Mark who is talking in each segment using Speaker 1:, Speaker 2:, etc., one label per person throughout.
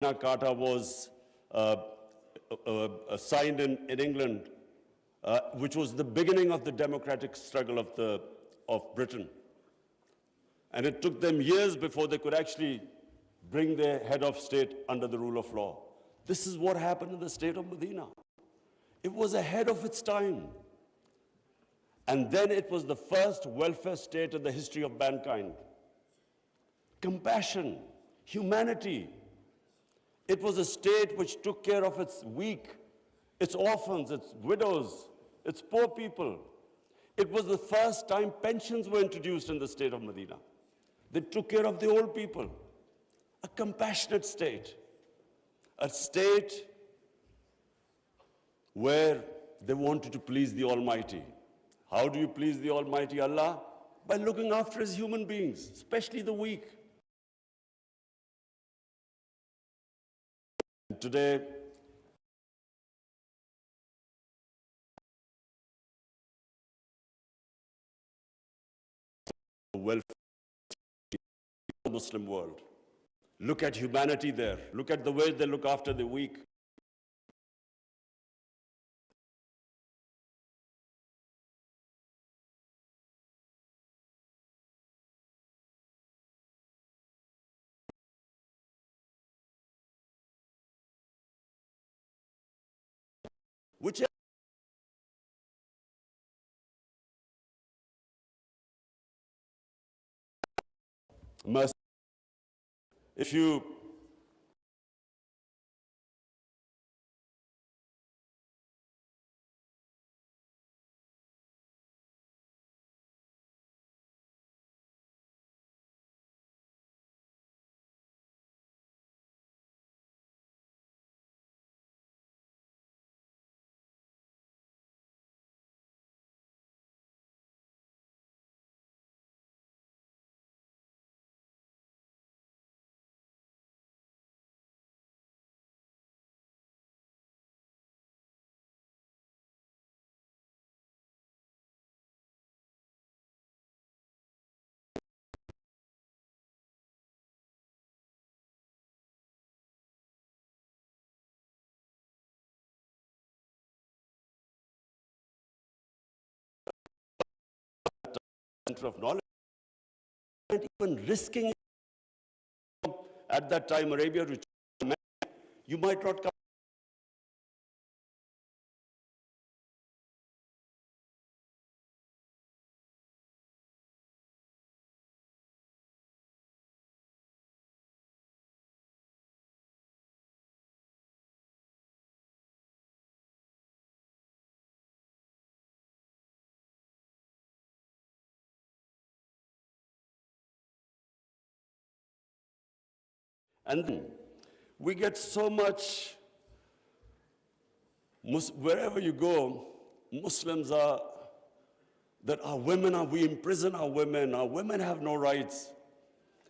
Speaker 1: Magna Carta was signed in England, which was the beginning of the democratic struggle of Britain. And it took them years before they could actually bring their head of state under the rule of law. This is what happened in the state of Medina. It was ahead of its time. And then it was the first welfare state in the history of mankind. Compassion, humanity. It was a state which took care of its weak, its orphans, its widows, its poor people. It was the first time pensions were introduced in the state of Medina. They took care of the old people. A compassionate state. A state where they wanted to please the Almighty. How do you please the Almighty Allah? By looking after His human beings, especially the weak. Today, the welfare of the Muslim world. Look at humanity there. Look at the way they look after the weak. Which mercy. If you center of knowledge, and even risking at that time Arabia to China, you might not come. And then we get so much, wherever you go, Muslims are, that our women are, we imprison our women have no rights.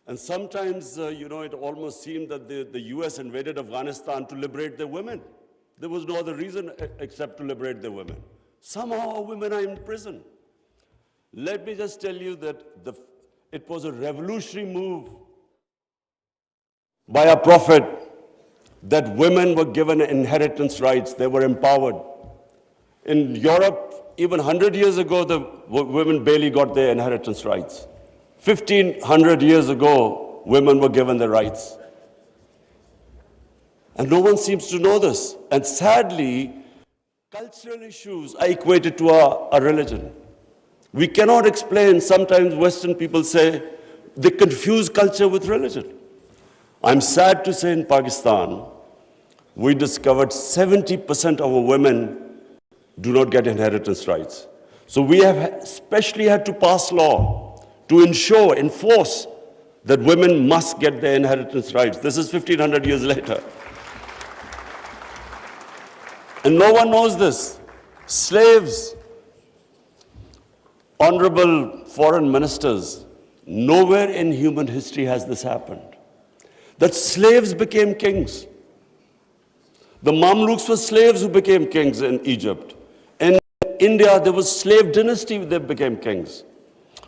Speaker 1: And sometimes, it almost seemed that the US invaded Afghanistan to liberate their women. There was no other reason except to liberate their women. Somehow our women are in prison. Let me just tell you that it was a revolutionary move by a prophet that women were given inheritance rights. They were empowered. In Europe, even 100 years ago, the women barely got their inheritance rights. 1,500 years ago, women were given their rights. And no one seems to know this. And sadly, cultural issues are equated to our religion. We cannot explain, sometimes Western people say, they confuse culture with religion. I'm sad to say in Pakistan, we discovered 70% of our women do not get inheritance rights. So we have especially had to pass law to enforce that women must get their inheritance rights. This is 1,500 years later. And no one knows this. Slaves, honorable foreign ministers, nowhere in human history has this happened. That slaves became kings. The Mamluks were slaves who became kings in Egypt. In India, there was slave dynasty that became kings.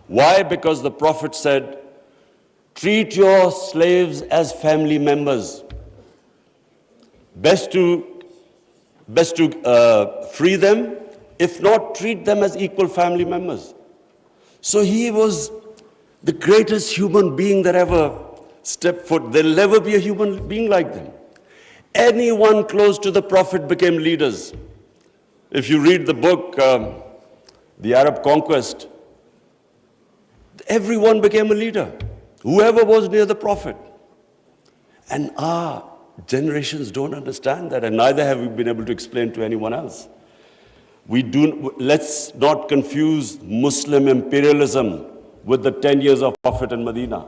Speaker 1: Why? Because the Prophet said, treat your slaves as family members. Best to free them, if not treat them as equal family members. So he was the greatest human being that ever stepped foot. There'll never be a human being like them. Anyone close to the Prophet became leaders. If you read the book, The Arab Conquest, everyone became a leader, whoever was near the Prophet. And our generations don't understand that, and neither have we been able to explain to anyone else. Let's not confuse Muslim imperialism with the 10 years of Prophet in Medina.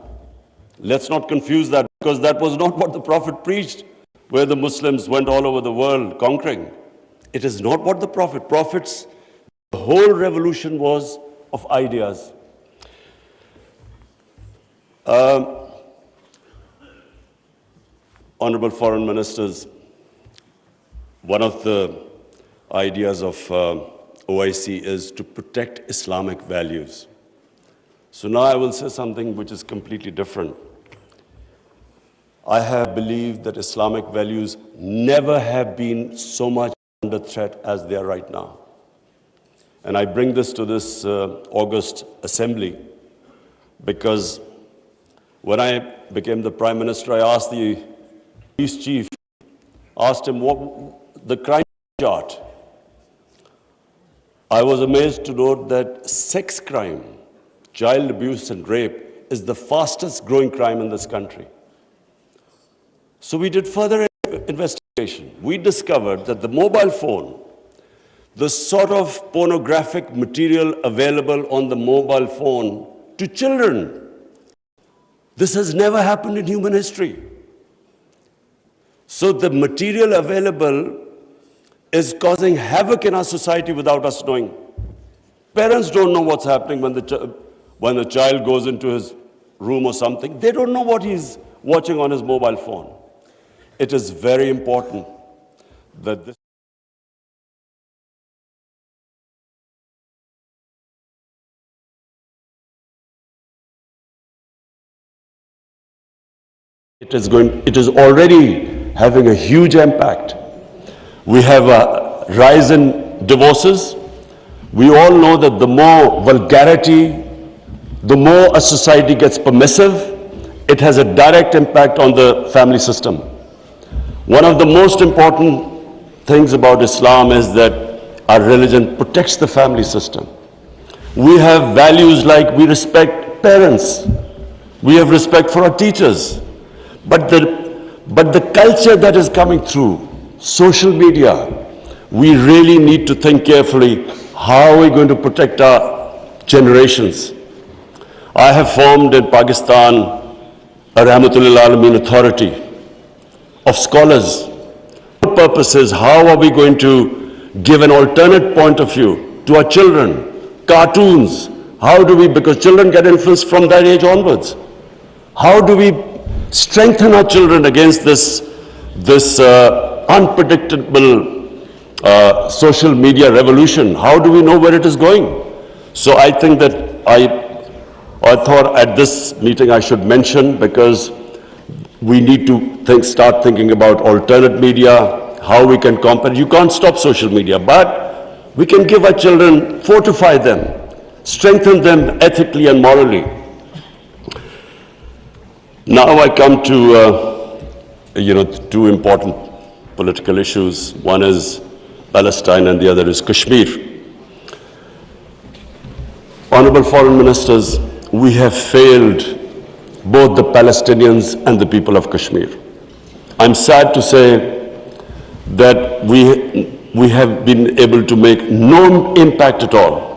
Speaker 1: Let's not confuse that, because that was not what the Prophet preached, where the Muslims went all over the world conquering. It is not what the Prophet's whole revolution was of ideas. Honorable foreign ministers, one of the ideas of OIC is to protect Islamic values. So now I will say something which is completely different. I have believed that Islamic values never have been so much under threat as they are right now. And I bring this to this August assembly because when I became the Prime Minister, I asked the police chief, asked him what the crime chart. I was amazed to note that sex crime, child abuse and rape is the fastest growing crime in this country. So we did further investigation. We discovered that the mobile phone, the sort of pornographic material available on the mobile phone to children, this has never happened in human history. So the material available is causing havoc in our society without us knowing. Parents don't know what's happening when a child goes into his room or something. They don't know what he's watching on his mobile phone. It is very important that this it is already having a huge impact. We have a rise in divorces. We all know that the more vulgarity, the more a society gets permissive, it has a direct impact on the family system. One of the most important things about Islam is that our religion protects the family system. We have values like we respect parents, we have respect for our teachers, but the culture that is coming through, social media, we really need to think carefully, how are we going to protect our generations? I have formed in Pakistan a Rahmatul Alameen authority of scholars. The purpose is, how are we going to give an alternate point of view to our children? Cartoons, how do we, because children get influenced from that age onwards. How do we strengthen our children against this unpredictable social media revolution? How do we know where it is going? So I think that I thought at this meeting I should mention, because we need to start thinking about alternate media, how we can combat. You can't stop social media, but we can give our children, fortify them, strengthen them ethically and morally. Now I come to, two important political issues. One is Palestine and the other is Kashmir. Honorable foreign ministers, we have failed both the Palestinians and the people of Kashmir. I'm sad to say that we have been able to make no impact at all.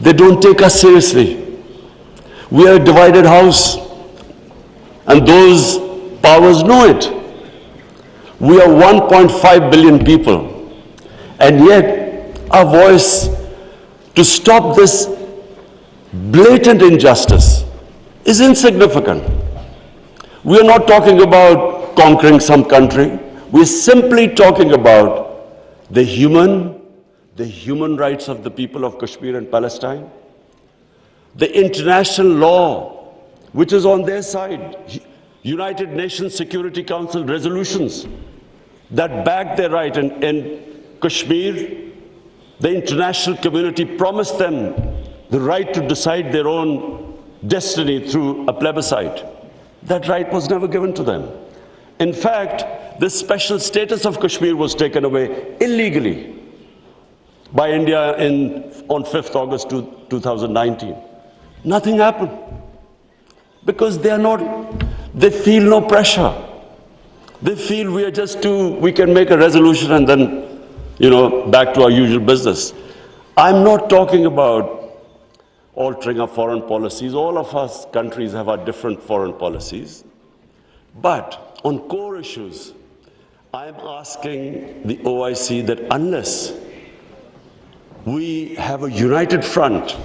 Speaker 1: They don't take us seriously. We are a divided house, and those powers know it. We are 1.5 billion people, and yet our voice to stop this blatant injustice is insignificant. We are not talking about conquering some country. We're simply talking about the human rights of the people of Kashmir and Palestine, the international law, which is on their side, United Nations Security Council resolutions, that backed their right. In Kashmir, the international community promised them the right to decide their own destiny through a plebiscite. That right was never given to them. In fact, the special status of Kashmir was taken away illegally by India on 5th August 2019. Nothing happened because they feel no pressure. They feel we can make a resolution and then, back to our usual business. I'm not talking about altering our foreign policies. All of us countries have our different foreign policies. But on core issues, I'm asking the OIC that unless we have a united front,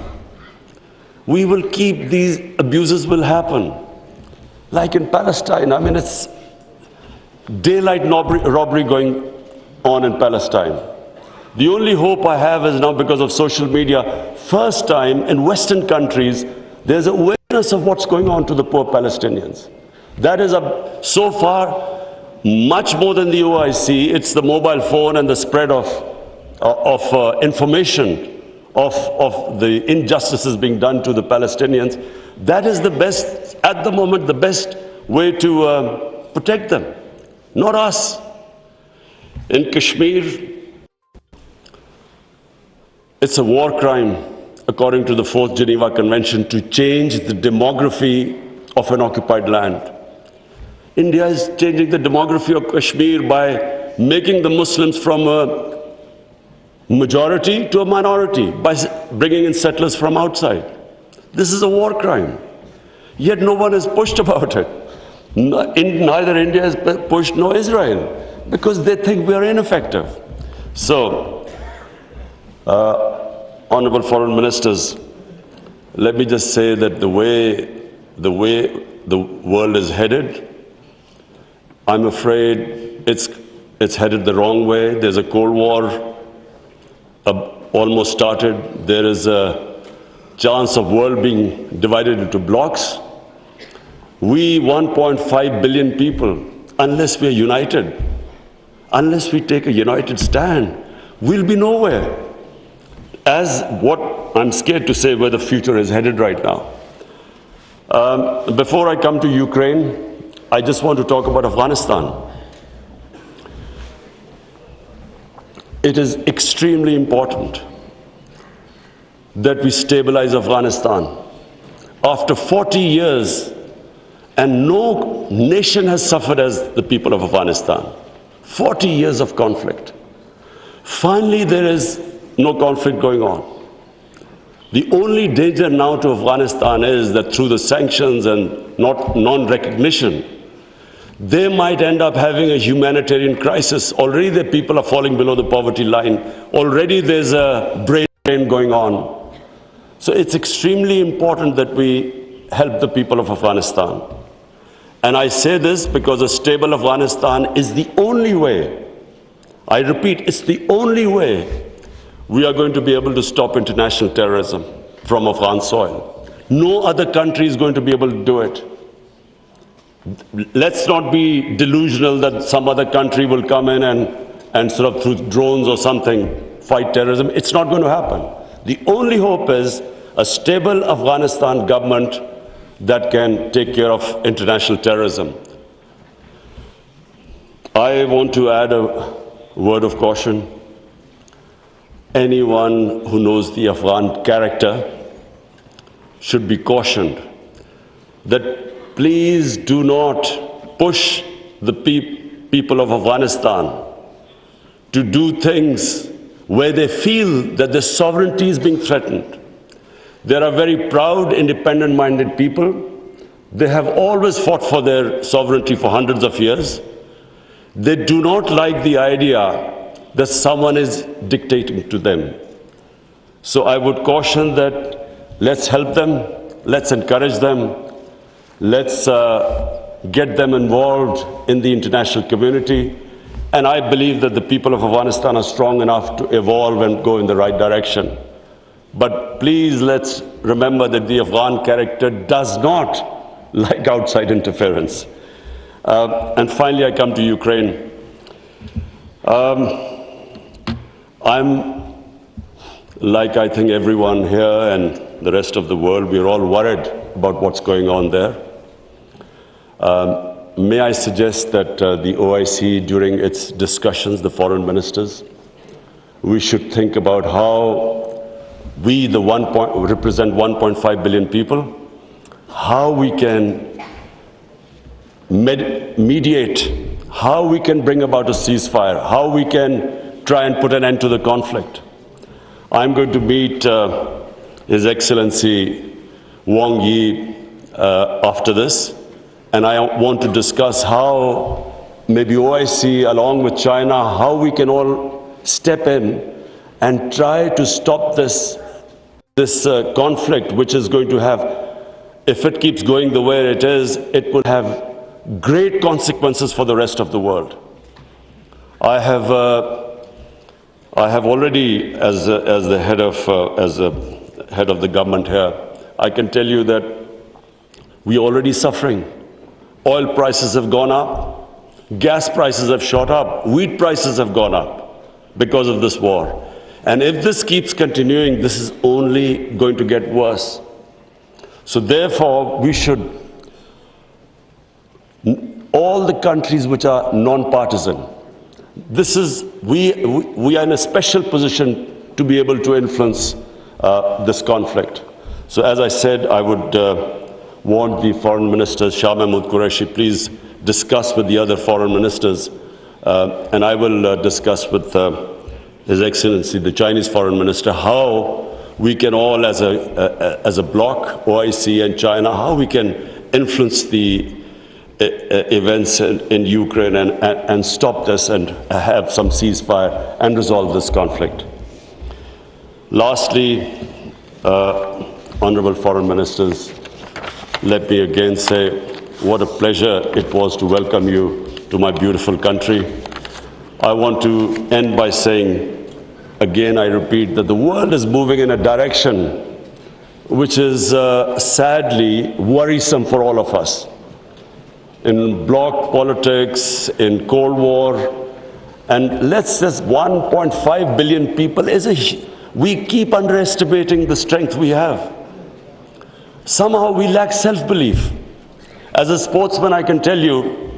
Speaker 1: we will keep these abuses will happen. Like in Palestine, I mean, it's daylight robbery going on in Palestine. The only hope I have is now because of social media, first time in Western countries, there's awareness of what's going on to the poor Palestinians. That is, so far, much more than the OIC. It's the mobile phone and the spread of information of the injustices being done to the Palestinians. That is the best, at the moment, the best way to protect them, not us. In Kashmir, it's a war crime, according to the 4th Geneva Convention, to change the demography of an occupied land. India is changing the demography of Kashmir by making the Muslims from a majority to a minority, by bringing in settlers from outside. This is a war crime. Yet no one has pushed about it. Neither India has pushed nor Israel, because they think we are ineffective. So, Honorable Foreign Ministers, let me just say that the way the world is headed, I'm afraid it's headed the wrong way. There's a Cold War almost started. There is a chance of world being divided into blocks. We 1.5 billion people, unless we are united, unless we take a united stand, we'll be nowhere. As what I'm scared to say where the future is headed right now. Before I come to Ukraine, I just want to talk about Afghanistan. It is extremely important that we stabilize Afghanistan. After 40 years, and no nation has suffered as the people of Afghanistan. 40 years of conflict. Finally, there is no conflict going on. The only danger now to Afghanistan is that through the sanctions and non-recognition, they might end up having a humanitarian crisis. Already the people are falling below the poverty line. Already there's a brain drain going on. So it's extremely important that we help the people of Afghanistan. And I say this because a stable Afghanistan is the only way, I repeat, it's the only way we are going to be able to stop international terrorism from Afghan soil. No other country is going to be able to do it. Let's not be delusional that some other country will come in and sort of through drones or something fight terrorism. It's not going to happen. The only hope is a stable Afghanistan government that can take care of international terrorism. I want to add a word of caution. Anyone who knows the Afghan character should be cautioned that please do not push the people of Afghanistan to do things where they feel that their sovereignty is being threatened. There are very proud, independent-minded people. They have always fought for their sovereignty for hundreds of years. They do not like the idea that someone is dictating to them. So I would caution that let's help them, let's encourage them, let's get them involved in the international community. And I believe that the people of Afghanistan are strong enough to evolve and go in the right direction. But please let's remember that the Afghan character does not like outside interference. And finally, I come to Ukraine. I'm, like I think everyone here and the rest of the world, we're all worried about what's going on there. May I suggest that the OIC, during its discussions, the foreign ministers, we should think about how we, represent 1.5 billion people, how we can mediate, how we can bring about a ceasefire, how we can try and put an end to the conflict. I'm going to meet His Excellency Wang Yi after this, and I want to discuss how maybe OIC, along with China, how we can all step in and try to stop this conflict, which is going to have, if it keeps going the way it is, it will have great consequences for the rest of the world. I have already, as the head of the government here, I can tell you that we are already suffering. Oil prices have gone up, gas prices have shot up, wheat prices have gone up because of this war. And if this keeps continuing, this is only going to get worse. So therefore, we should, all the countries which are non-partisan, we are in a special position to be able to influence this conflict. So as I said, I would want the foreign ministers, Shah Mahmood Qureshi, please discuss with the other foreign ministers, and I will discuss with His Excellency, the Chinese foreign minister, how we can all, as a bloc, OIC and China, how we can influence the events in Ukraine and stop this and have some ceasefire and resolve this conflict. Lastly, honorable foreign ministers, let me again say what a pleasure it was to welcome you to my beautiful country. I want to end by saying, again I repeat, that the world is moving in a direction which is sadly worrisome for all of us. In bloc politics, in Cold War, and let's just 1.5 billion people we keep underestimating the strength we have. Somehow we lack self-belief. As a sportsman, I can tell you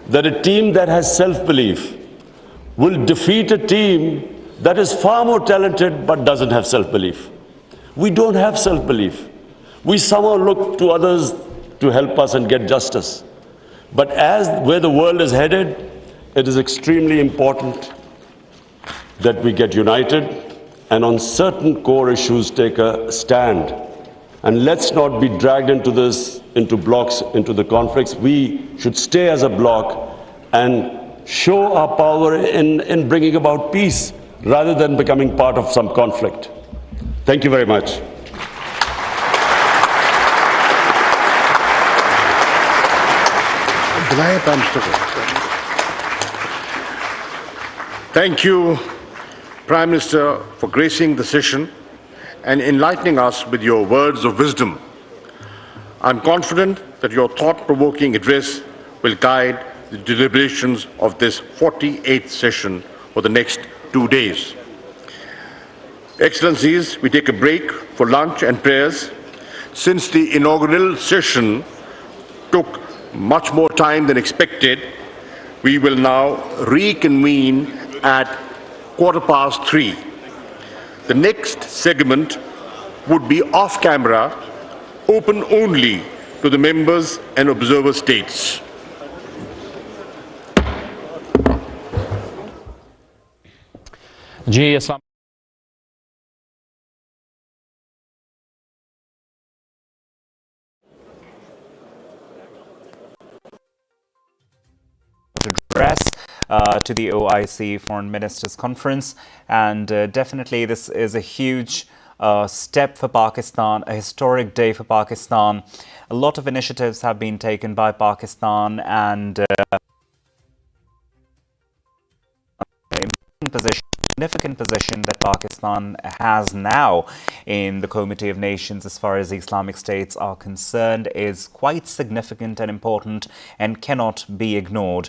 Speaker 1: that a team that has self-belief will defeat a team that is far more talented but doesn't have self-belief. We don't have self-belief. We somehow look to others to help us and get justice. But where the world is headed, it is extremely important that we get united and on certain core issues take a stand. And let's not be dragged into this, into blocks, into the conflicts. We should stay as a bloc and show our power in bringing about peace rather than becoming part of some conflict. Thank you very much.
Speaker 2: Thank you, Prime Minister, for gracing the session and enlightening us with your words of wisdom. I'm confident that your thought-provoking address will guide the deliberations of this 48th session for the next 2 days. Excellencies, we take a break for lunch and prayers. Since the inaugural session took much more time than expected, we will now reconvene at 3:15. The next segment would be off-camera, open only to the members and observer states.
Speaker 3: Islam address to the OIC Foreign Ministers Conference, and definitely this is a huge step for Pakistan, a historic day for Pakistan. A lot of initiatives have been taken by Pakistan, and significant position that Pakistan has now in the Committee of Nations as far as Islamic states are concerned is quite significant and important and cannot be ignored.